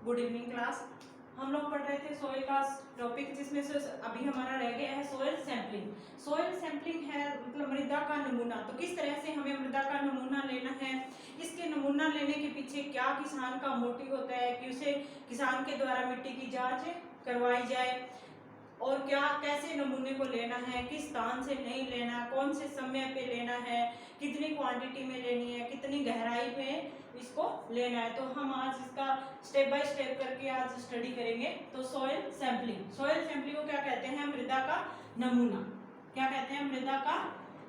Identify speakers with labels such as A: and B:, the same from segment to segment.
A: Good evening class. हम लोग पढ़ रहे थे सोइल का टॉपिक, जिसमें से अभी हमारा रह गया है सोइल सैंपलिंग। सोइल सैंपलिंग है मतलब मृदा का नमूना। तो किस तरह से हमें मृदा का नमूना लेना है, इसके नमूना लेने के पीछे क्या किसान का मोटिव होता है कि उसे किसान के द्वारा मिट्टी की जांच करवाई जाए, और क्या कैसे नमूने को लेना है, किस स्थान से नहीं लेना, कौन से समय पे लेना है, कितनी क्वांटिटी में लेनी है, कितनी गहराई में इसको लेना है। तो हम आज इसका स्टेप बाय स्टेप करके आज स्टडी करेंगे। तो सोइल सैंपलिंग, सोइल सैंपलिंग को क्या कहते हैं? मृदा का नमूना। क्या कहते हैं? मृदा का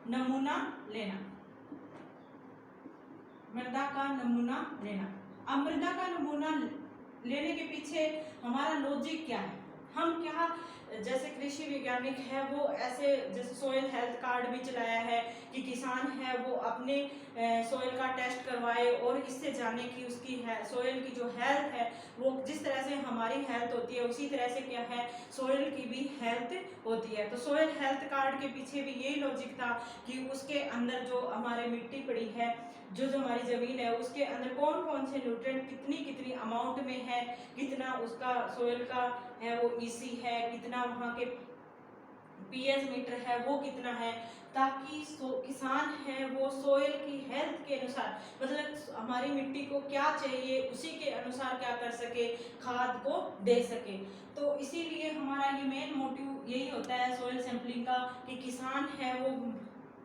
A: नमूना लेना, मृदा का नमूना लेना। अब मृदा का नमूना लेने के पीछे हमारा लॉजिक क्या है? हम क्या, जैसे कृषि वैज्ञानिक है वो ऐसे जैसे सोइल हेल्थ कार्ड भी चलाया है कि किसान है वो अपने सोइल का टेस्ट करवाए और इससे जाने कि उसकी सोइल की जो हेल्थ है वो जिस तरह से हमारी हेल्थ होती है उसी तरह से क्या है सोइल की भी हेल्थ होती है। तो सोइल हेल्थ कार्ड के पीछे भी यही लॉजिक था कि उसके अंदर जो हमारे मिट्टी पड़ी है, जो हमारी जमीन है, उसके अंदर कौन कौन से न्यूट्रिएंट कितनी कितनी अमाउंट में है, कितना उसका सोइल का है वो ईसी है, कितना वहाँ के पीएच मीटर है वो कितना है, ताकि किसान है वो सोइल की हेल्थ के अनुसार, मतलब हमारी मिट्टी को क्या चाहिए उसी के अनुसार क्या कर सके, खाद को दे सके। तो इसीलिए हमारा ये मेन मोटिव यही होता है सोइल सैंपलिंग का कि किसान है वो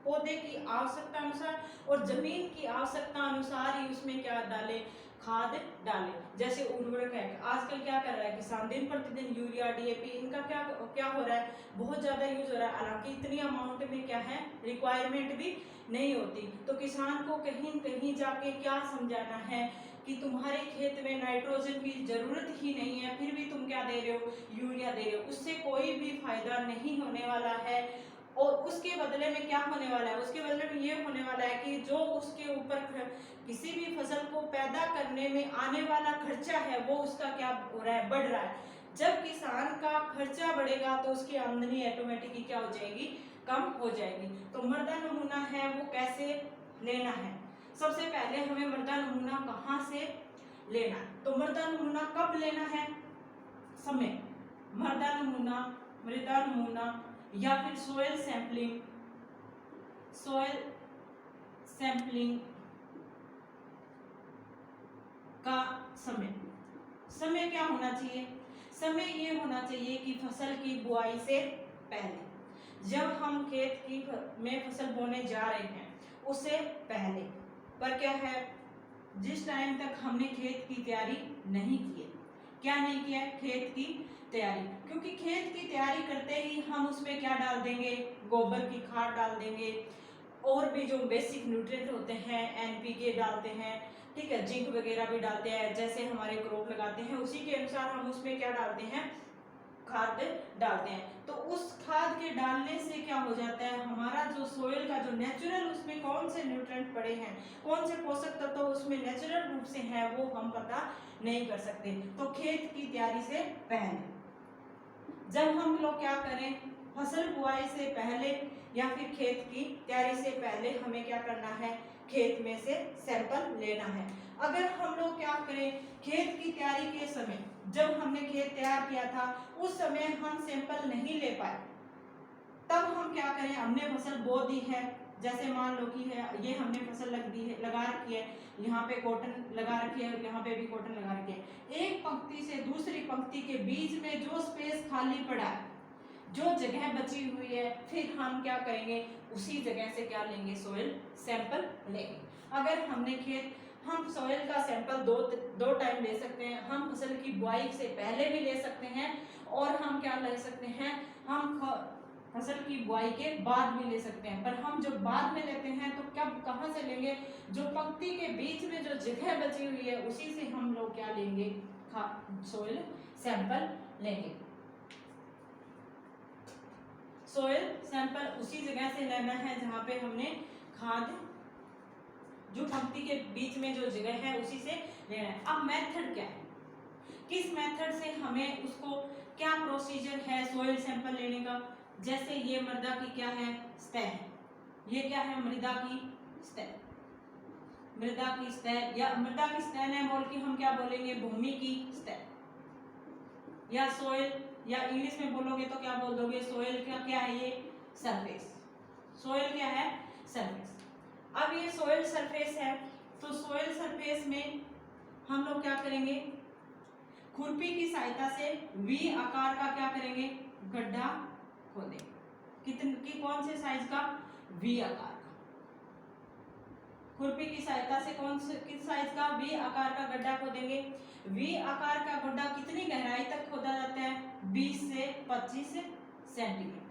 A: पौधे की आवश्यकता अनुसार और जमीन की आवश्यकता अनुसार ही उसमें क्या डाले, खाद डाले। जैसे उर्वरक है, आजकल क्या कर रहा है किसान, दिन प्रतिदिन यूरिया डीएपी इनका क्या क्या हो रहा है, बहुत ज्यादा यूज हो रहा है। हालांकि इतनी अमाउंट में क्या है रिक्वायरमेंट भी नहीं होती। तो किसान को कहीं कहीं जाके क्या समझाना है कि तुम्हारे खेत में नाइट्रोजन की जरूरत ही नहीं है, फिर भी तुम क्या दे रहे हो, यूरिया दे रहे हो, उससे कोई भी फायदा नहीं होने वाला है। और उसके बदले में क्या होने वाला है, उसके बदले में ये होने वाला है कि जो उसके ऊपर किसी भी फसल को पैदा करने में आने वाला खर्चा है वो उसका क्या हो रहा है, बढ़ रहा है। जब किसान का खर्चा बढ़ेगा तो उसकी आमदनी ऑटोमेटिकली क्या हो जाएगी, कम हो जाएगी। तो मृदा नमूना है वो कैसे लेना है? सबसे पहले हमें मृदा नमूना कहाँ से लेना है? तो मृदा नमूना कब लेना है? समय, मृदा नमूना या फिर सोइल सैंपलिंग, सोइल सैंपलिंग का समय क्या होना चाहिए? समय ये होना चाहिए कि फसल की बुआई से पहले, जब हम खेत की में फसल बोने जा रहे हैं उससे पहले। पर क्या है, जिस टाइम तक हमने खेत की तैयारी नहीं की है, क्या नहीं किया है, खेत की तैयारी, क्योंकि खेत की तैयारी करते ही हम उसमें क्या डाल देंगे, गोबर की खाद डाल देंगे, और भी जो बेसिक न्यूट्रिएंट होते हैं एनपीके डालते हैं, ठीक है, जिंक वगैरह भी डालते हैं। जैसे हमारे क्रॉप लगाते हैं उसी के अनुसार हम उसमें क्या डालते हैं, खाद डालते हैं। तो उस खाद के डालने से क्या हो जाता है, हमारा जो सोइल का जो नेचुरल उसमें कौन से न्यूट्रिएंट पड़े हैं, कौन से पोषक तत्व उसमें नेचुरल रूप से हैं वो हम पता नहीं कर सकते। तो खेत की तैयारी से पहले, जब हम लोग क्या करें, फसल बुआई से पहले या फिर खेत की तैयारी से पहले हमें क्या करना है, खेत में से सैंपल लेना है। अगर हम लोग क्या करें, खेत की तैयारी के समय जब हमने खेत तैयार किया था उस समय हम सैंपल नहीं ले पाए, तब हम क्या करें, हमने फसल बो दी है, जैसे मान लो कि है ये हमने फसल लगा रखी है, यहाँ पे कॉटन लगा रखी है, यहाँ पे भी कॉटन लगा रखी है। एक पंक्ति से दूसरी पंक्ति के बीच में जो स्पेस खाली पड़ा है, जो जगह बची हुई है, फिर हम क्या करेंगे, उसी जगह से क्या लेंगे, सोइल सैंपल लेंगे। अगर हमने हम सोइल का सैंपल दो टाइम ले सकते हैं, हम फसल की बुआई से पहले भी ले सकते हैं और हम क्या ले सकते हैं, हम फसल की बुआई के बाद भी ले सकते हैं। पर हम जो बाद में लेते हैं तो कब कहाँ से लेंगे, जो पंक्ति के बीच में जो जगह बची हुई है उसी से हम लोग क्या लेंगे, सोइल सैंपल लेंगे। सोइल सैंपल उसी जगह से लेना है जहां पे हमने खाद, जो पंक्ति के बीच में जो जगह है उसी से लेना है। अब मेथड क्या है, किस मेथड से हमें उसको, क्या प्रोसीजर है सोइल सैंपल लेने का? जैसे ये मृदा की क्या है, सतह है, ये क्या है, मृदा की सतह। मृदा की सतह, या मृदा की सतह ने बोल के हम क्या बोलेंगे, भूमि की सतह, या सोइल, या इंग्लिश में बोलोगे तो क्या बोल दोगे, सोइल का क्या है ये, सरफेस। सोइल क्या है, सरफेस। अब ये सोइल सरफेस है, तो सोइल सरफेस में हम लोग क्या करेंगे, खुरपी की सहायता से वी आकार का क्या करेंगे, गड्ढा खोदेंगे। कितने कौन से साइज का, वी आकार का। खुरपी की सहायता से कौन से किस साइज का, वी आकार का गड्ढा खोदेंगे। वी आकार का गड्ढा कितनी गहराई तक खोदा जाता है, 20 से 25 सेंटीमीटर।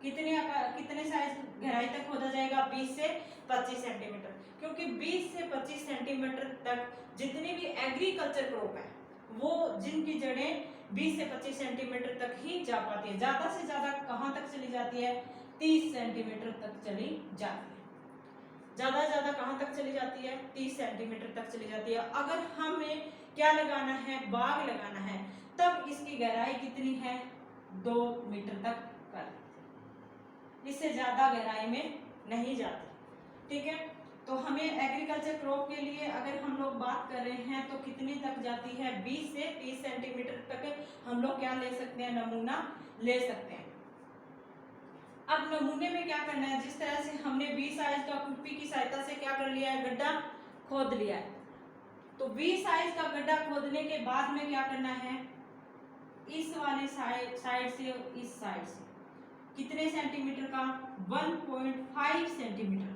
A: कितने साइज गहराई तक खोदा जाएगा, 20 से 25 सेंटीमीटर, क्योंकि 20 से 25 सेंटीमीटर तक जितनी भी एग्रीकल्चर क्रॉप है वो जिनकी जड़ें 20 से 25 सेंटीमीटर तक ही जा पाती है। ज्यादा से ज्यादा कहाँ तक चली जाती है, 30 सेंटीमीटर तक चली जाती है। ज्यादा से ज्यादा कहाँ तक चली जाती है, 30 सेंटीमीटर तक चली जाती है। अगर हमें क्या लगाना है, बाग लगाना है, तब इसकी गहराई कितनी है, 2 मीटर तक कर, इससे ज्यादा गहराई में नहीं जाती। ठीक है, तो हमें एग्रीकल्चर क्रॉप के लिए अगर हम लोग बात कर रहे हैं तो कितनी तक जाती है, 20 से 30 सेंटीमीटर तक हम लोग क्या ले सकते हैं, नमूना ले सकते हैं। अब नमूने में क्या करना है, जिस तरह से हमने 20 साइज का खुरपी की सहायता से क्या कर लिया है, गड्ढा खोद लिया है, तो 20 साइज का गड्ढा खोदने के बाद में क्या करना है, इस वाले साइड से और इस साइड से कितने सेंटीमीटर का, 1.5 सेंटीमीटर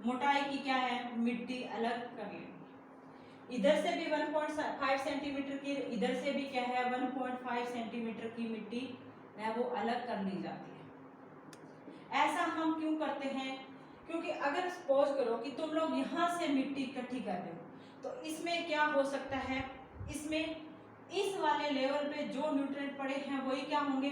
A: मोटाई की क्या है, मिट्टी अलग कर लेंगे। इधर से भी 1.5 सेंटीमीटर की, इधर से भी क्या है, 1.5 सेंटीमीटर की मिट्टी है वो अलग कर ली जाती है। ऐसा हम क्यों करते हैं, क्योंकि अगर सपोज करो कि तुम लोग यहाँ से मिट्टी इकट्ठी कर रहे हो, तो इसमें क्या हो सकता है, इसमें इस वाले लेवल पे जो न्यूट्रिएंट पड़े हैं वही क्या होंगे,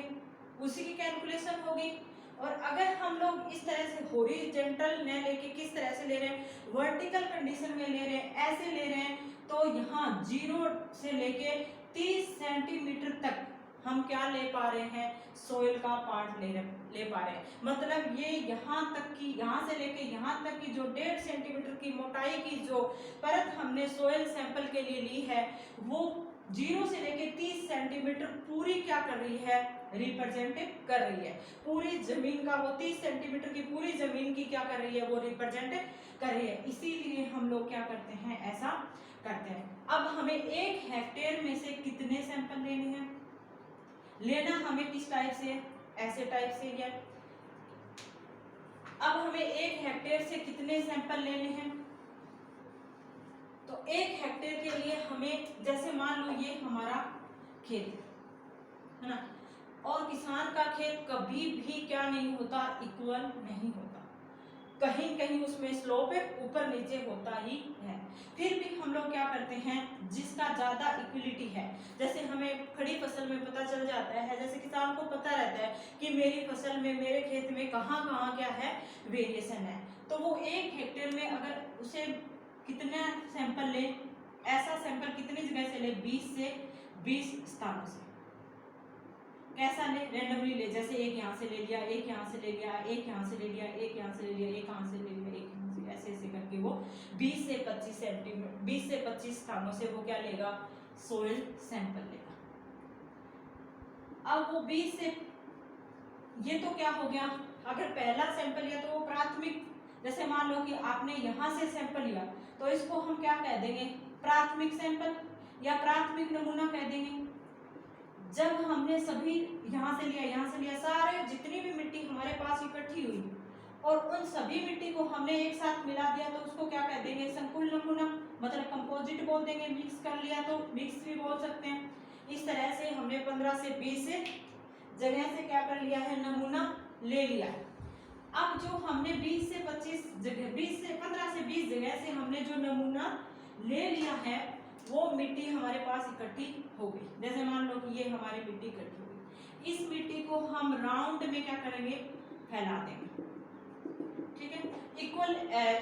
A: उसी की कैलकुलेशन होगी। और अगर हम लोग इस तरह से हॉरिजॉन्टल न लेके किस तरह से ले रहे हैं, वर्टिकल कंडीशन में ले रहे हैं, ऐसे ले रहे हैं, तो यहाँ 0 से लेके 30 सेंटीमीटर तक हम क्या ले पा रहे हैं, सोइल का पार्ट ले पा रहे हैं। मतलब ये यहाँ तक की, यहाँ से लेके यहाँ तक की जो 1.5 सेंटीमीटर की मोटाई की जो परत हमने सोइल सैंपल के लिए ली है, वो 0 से लेके 30 सेंटीमीटर पूरी क्या कर रही है, रिप्रेजेंट कर रही है। पूरी जमीन का वो 30 सेंटीमीटर की पूरी जमीन की क्या कर रही है, वो रिप्रेजेंट कर रही है। इसीलिए हम लोग क्या करते हैं, ऐसा करते हैं। अब हमें 1 हेक्टेयर में से कितने सैंपल लेने हैं, लेना हमें किस टाइप से, ऐसे टाइप से या, अब हमें 1 हेक्टेयर से कितने सैंपल लेने हैं, तो 1 हेक्टेयर के लिए हमें, जैसे मान लो ये हमारा खेत है ना, और किसान का खेत कभी भी क्या नहीं होता, इक्वल नहीं होता, कहीं कहीं उसमें स्लोप है, ऊपर नीचे होता ही है। फिर भी हम लोग क्या करते हैं, जिसका ज्यादा इक्विलिटी है, जैसे हमें खड़ी फसल में पता चल जाता है, जैसे किसान को पता रहता है कि मेरी फसल में, मेरे खेत में कहाँ कहाँ क्या है, वेरिएशन है, तो वो 1 हेक्टेयर में अगर उसे कितना सैंपल ले, ऐसा सैंपल कितनी जगह से ले, 20 से 20 स्थानों से। कैसा ले, रैंडमली ले, जैसे एक यहाँ से ले लिया, एक यहाँ से ले लिया, एक यहाँ से ले लिया, एक यहाँ से ले लिया, एक यहाँ से ले लिया, एक यहाँ से, ऐसे ऐसे करके वो 20 से 25 सेंटीमीटर, 20 से 25 स्थानों से वो क्या लेगा, सोइल सैंपल लेगा। अब वो 20 से, ये तो क्या हो गया, अगर पहला सैंपल लिया तो वो प्राथमिक, जैसे मान लो कि आपने यहाँ से सैंपल लिया, तो इसको हम क्या कह देंगे, प्राथमिक सैंपल या प्राथमिक नमूना कह देंगे। जब हमने सभी यहाँ से लिया, सारे जितनी भी मिट्टी हमारे पास इकट्ठी हुई और उन सभी मिट्टी को हमने एक साथ मिला दिया, तो उसको क्या कह देंगे, संकुल नमूना, मतलब कंपोजिट बोल देंगे। मिक्स कर लिया तो मिक्स भी बोल सकते हैं। इस तरह से हमने 15 से 20 जगह से क्या कर लिया है, नमूना ले लिया है। अब जो हमने 20 से 25 जगह, 15 से 20 जगह से हमने जो नमूना ले लिया है, वो मिट्टी हमारे पास इकट्ठी हो गई। जैसे मान लो कि ये हमारी मिट्टी इकट्ठी हो गई, इस मिट्टी को हम राउंड में क्या करेंगे, फैला देंगे। ठीक है,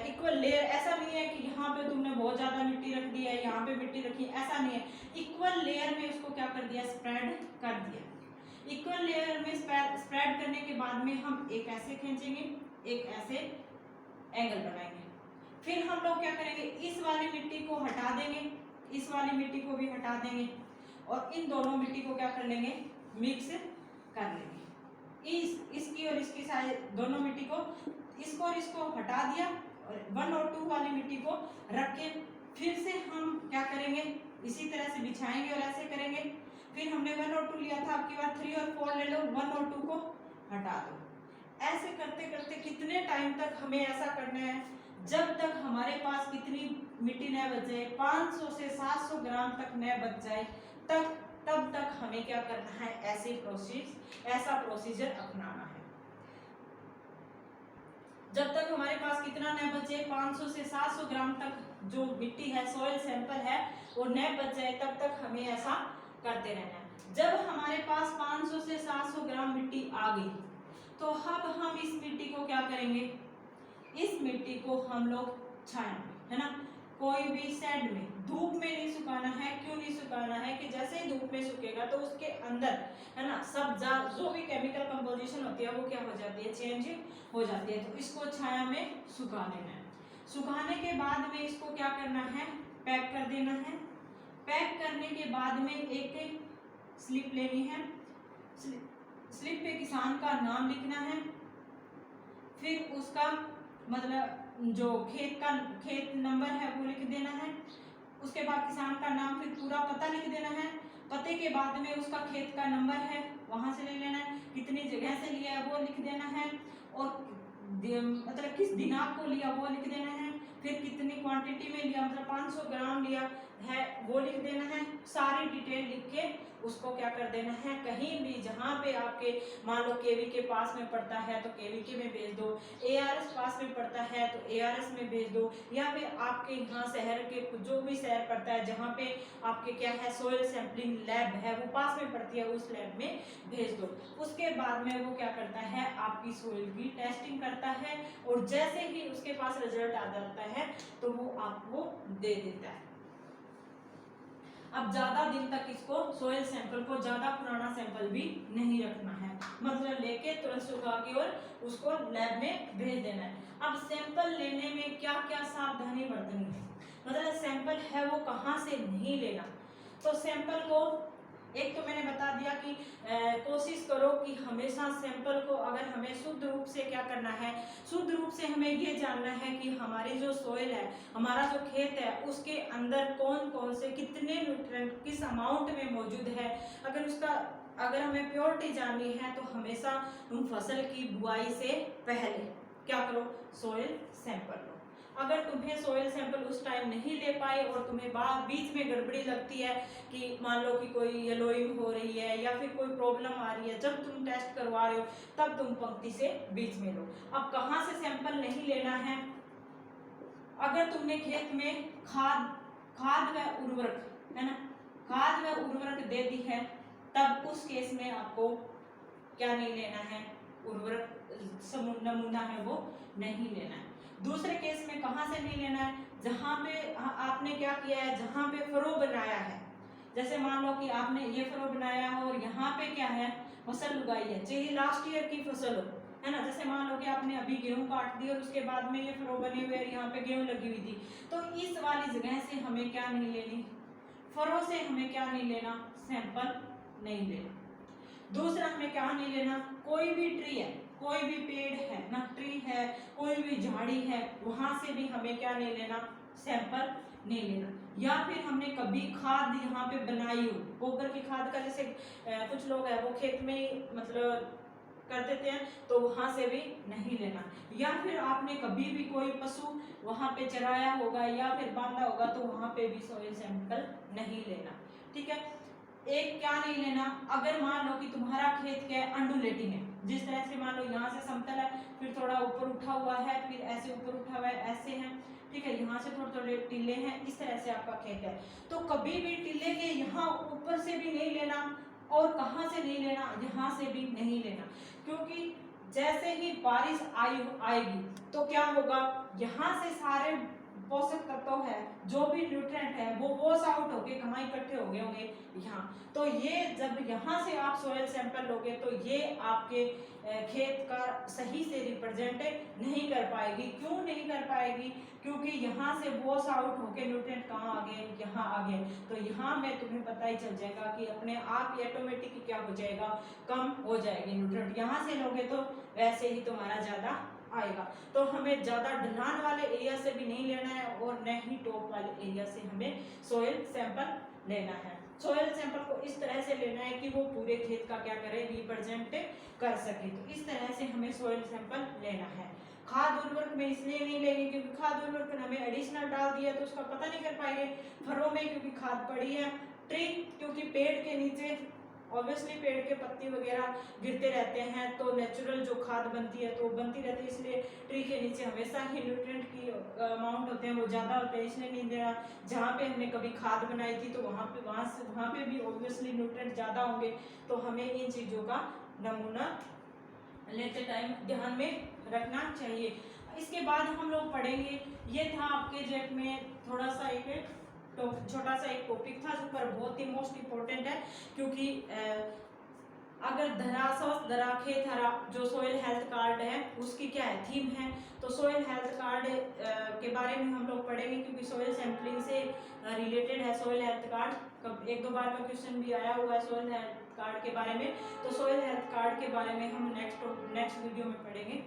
A: इक्वल लेयर, ऐसा नहीं है कि यहाँ पे तुमने बहुत ज्यादा मिट्टी रख दी है, यहाँ पे मिट्टी रखी है, ऐसा नहीं है। इक्वल लेयर में इसको क्या कर दिया, स्प्रेड कर दिया। इक्वल लेयर में स्प्रेड करने के बाद में हम एक ऐसे खींचेंगे, एक ऐसे एंगल बनाएंगे। फिर हम लोग क्या करेंगे, इस वाली मिट्टी को हटा देंगे, इस वाली मिट्टी को भी हटा देंगे और इन दोनों मिट्टी को क्या कर लेंगे, मिक्स कर लेंगे। इसकी और इसकी साइड दोनों मिट्टी को, इसको और इसको हटा दिया और 1 और 2 वाली मिट्टी को रख के फिर से हम क्या करेंगे, इसी तरह से बिछाएंगे और ऐसे करेंगे। फिर हमने 1 और 2 लिया था, आपकी बार 3 और 4 ले लो, 1 और 2 को हटा दो। ऐसे करते करते कितने टाइम तक हमें ऐसा करना है, जब तक हमारे पास कितनी मिट्टी न बच जाए, 500 से 700 ग्राम तक न बच जाए, तब तक हमें क्या करना है, ऐसा प्रोसीजर अपनाना है। जब तक हमारे पास कितना न बचे, 500 से 700 ग्राम तक जो मिट्टी है, सॉइल सैंपल है, वो न बच जाए, तब तक हमें ऐसा करते रहना है। जब हमारे पास 500 से 700 ग्राम मिट्टी आ गई, तो अब हम इस मिट्टी को क्या करेंगे, इस मिट्टी को हम लोग छाया में, है ना, कोई भी शेड में, धूप में नहीं सुखाना है। क्यों नहीं सुखाना है कि जैसे ही धूप में सूखेगा तो उसके अंदर, है ना, सब जो भी केमिकल कंपोजिशन होती है वो क्या हो जाती है, चेंज हो जाती है। तो इसको छाया में सुखा लेना है। सुखाने के बाद में इसको क्या करना है, पैक कर देना है। पैक करने के बाद में एक स्लिप लेनी है, स्लिप पे किसान का नाम लिखना है, फिर उसका मतलब जो खेत नंबर है वो लिख देना है। उसके बाद किसान का नाम, फिर पूरा पता लिख देना है। पते के बाद में उसका खेत का नंबर है, वहां से ले लेना है, कितनी जगह से लिया है वो लिख देना है, और मतलब किस दिनांक को लिया वो लिख देना है। फिर कितनी क्वांटिटी में लिया, मतलब 500 ग्राम लिया है वो लिख देना है। सारी डिटेल लिख के उसको क्या कर देना है, कहीं भी जहाँ पे आपके मान लो केवी के पास में पड़ता है तो केवीके में भेज दो, एआरएस पास में पड़ता है तो एआरएस में भेज दो, या फिर आपके यहाँ शहर के जो भी शहर पड़ता है जहाँ पे आपके क्या है सॉइल सैंपलिंग लैब है वो पास में पड़ती है, उस लैब में भेज दो। उसके बाद में वो क्या करता है, आपकी सॉइल की टेस्टिंग करता है, और जैसे ही उसके पास रिजल्ट आ जाता है तो वो आपको दे देता है। अब ज्यादा दिन तक इसको सॉइल सैंपल को, ज्यादा पुराना सैंपल भी नहीं रखना है, मतलब लेके तुरंत सुखा के और उसको लैब में भेज देना है। अब सैंपल लेने में क्या क्या सावधानी बरतनी है, मतलब सैंपल है वो कहाँ से नहीं लेना। तो सैंपल को एक तो मैंने बता दिया कि कोशिश करो कि हमेशा सैंपल को, अगर हमें शुद्ध रूप से क्या करना है, शुद्ध रूप से हमें ये जानना है कि हमारी जो सॉइल है, हमारा जो खेत है, उसके अंदर कौन कौन से कितने न्यूट्रिएंट किस अमाउंट में मौजूद है। अगर हमें प्योरिटी जाननी है तो हमेशा तुम फसल की बुआई से पहले क्या करो, सॉइल सैंपल लो। अगर तुम्हें सॉइल सैंपल उस टाइम नहीं ले पाए और तुम्हें बीच में गड़बड़ी लगती है कि मान लो कि कोई येलोइंग हो रही है या फिर कोई प्रॉब्लम आ रही है, जब तुम टेस्ट करवा रहे हो तब तुम पंक्ति से बीच में लो। अब कहाँ से सैंपल नहीं लेना है, अगर तुमने खेत में खाद व उर्वरक, है ना, खाद व उर्वरक दे दी है, तब उस केस में आपको क्या नहीं लेना है, उर्वरक नमूना है वो नहीं लेना है। दूसरे केस में कहाँ से नहीं लेना है, जहाँ पे आपने क्या किया है, जहाँ पे फरो बनाया है, जैसे मान लो कि आपने ये फरो बनाया है और यहाँ पे क्या है, फसल उगाई है, चाहे लास्ट ईयर की फसल हो, है ना, जैसे मान लो कि आपने अभी गेहूं काट दी और उसके बाद में ये फरो बने हुए यहाँ पे गेहूं लगी हुई थी, तो इस वाली जगह से हमें क्या नहीं लेनी, फरो से हमें क्या नहीं लेना, सैंपल नहीं लेना। दूसरा हमें क्या नहीं लेना, कोई भी ट्री है, कोई भी पेड़ है ना, ट्री है, कोई भी झाड़ी है, वहां से भी हमें क्या नहीं लेना, सैंपल नहीं लेना। या फिर हमने कभी खाद यहाँ पे बनाई हो, गोबर की खाद का, जैसे कुछ लोग है वो खेत में मतलब कर देते हैं, तो वहां से भी नहीं लेना। या फिर आपने कभी भी कोई पशु वहां पे चराया होगा या फिर बांधा होगा, तो वहां पे भी सॉइल सैंपल नहीं लेना। ठीक है, एक क्या नहीं लेना, अगर मान लो कि तुम्हारा खेत क्या है, अंडुलेटिंग है, जिस तरह से मान लो यहाँ से समतल है, फिर थोड़ा ऊपर उठा हुआ है, फिर ऐसे ऊपर उठा हुआ है, ऐसे है, ठीक है, यहाँ से थोड़े थोड़े टिल्ले हैं, इस तरह से आपका खेत है, तो कभी भी टिल्ले के यहाँ ऊपर से भी नहीं लेना, और कहाँ से नहीं लेना, यहाँ से भी नहीं लेना, क्योंकि जैसे ही बारिश आएगी तो क्या होगा, यहाँ से सारे पोषक तत्व है, जो भी न्यूट्रिएंट है वो वॉश आउट होके कहाँ इकट्ठे हो गए होंगे, यहाँ। तो ये जब यहाँ से आप सोयल सैंपल लोगे तो ये आपके खेत का सही से रिप्रेजेंट नहीं कर पाएगी। क्यों नहीं कर पाएगी? क्योंकि यहाँ से वॉश आउट होके न्यूट्रिएंट कहाँ आ गए, यहाँ आ गए। तो यहाँ में तुम्हें पता ही चल जाएगा कि अपने आप ही ऑटोमेटिक क्या हो जाएगा, कम हो जाएगी न्यूट्रिएंट। यहाँ से लोगे तो वैसे ही तुम्हारा ज्यादा आएगा। तो हमें ज्यादा ढलान वाले एरिया से भी नहीं लेना है और न ही टॉप वाले एरिया से हमें सोयल सैंपल लेना है। सोयल सैंपल को इस तरह से लेना है कि वो पूरे खेत का क्या करे, रिप्रेजेंट कर सके। तो इस तरह से हमें सोयल सैंपल लेना है। खाद उर्वरक में इसलिए नहीं लेंगे क्योंकि खाद उर्वरक हमें एडिशनल डाल दिया तो उसका पता नहीं कर पाएंगे। फरों में क्योंकि खाद पड़ी है, ट्री क्योंकि पेड़ के नीचे ऑब्वियसली पेड़ के पत्ती वगैरह गिरते रहते हैं तो नेचुरल जो खाद बनती है तो बनती रहती है, इसलिए ट्री के नीचे हमेशा ही न्यूट्रिएंट की अमाउंट होते हैं वो ज़्यादा होते हैं, इसलिए नहीं देना। जहाँ पे हमने कभी खाद बनाई थी तो वहाँ पे भी ऑब्वियसली न्यूट्रिएंट ज़्यादा होंगे। तो हमें इन चीज़ों का नमूना लेते टाइम ध्यान में रखना चाहिए। इसके बाद हम लोग पढ़ेंगे, ये था आपके जेट में थोड़ा सा एक तो छोटा सा एक टॉपिक था जो पर बहुत ही मोस्ट इम्पोर्टेंट है, क्योंकि अगर धरा स्वस्थ धरा खेत हरा जो सोयल हेल्थ कार्ड है उसकी क्या है, थीम है। तो सोयल हेल्थ कार्ड के बारे में हम लोग पढ़ेंगे क्योंकि सोयल सैंपलिंग से रिलेटेड है सोयल हेल्थ कार्ड। एक दो बार का क्वेश्चन भी आया हुआ है सोयल हेल्थ कार्ड के बारे में। तो सोयल हेल्थ कार्ड के बारे में हम नेक्स्ट वीडियो में पढ़ेंगे।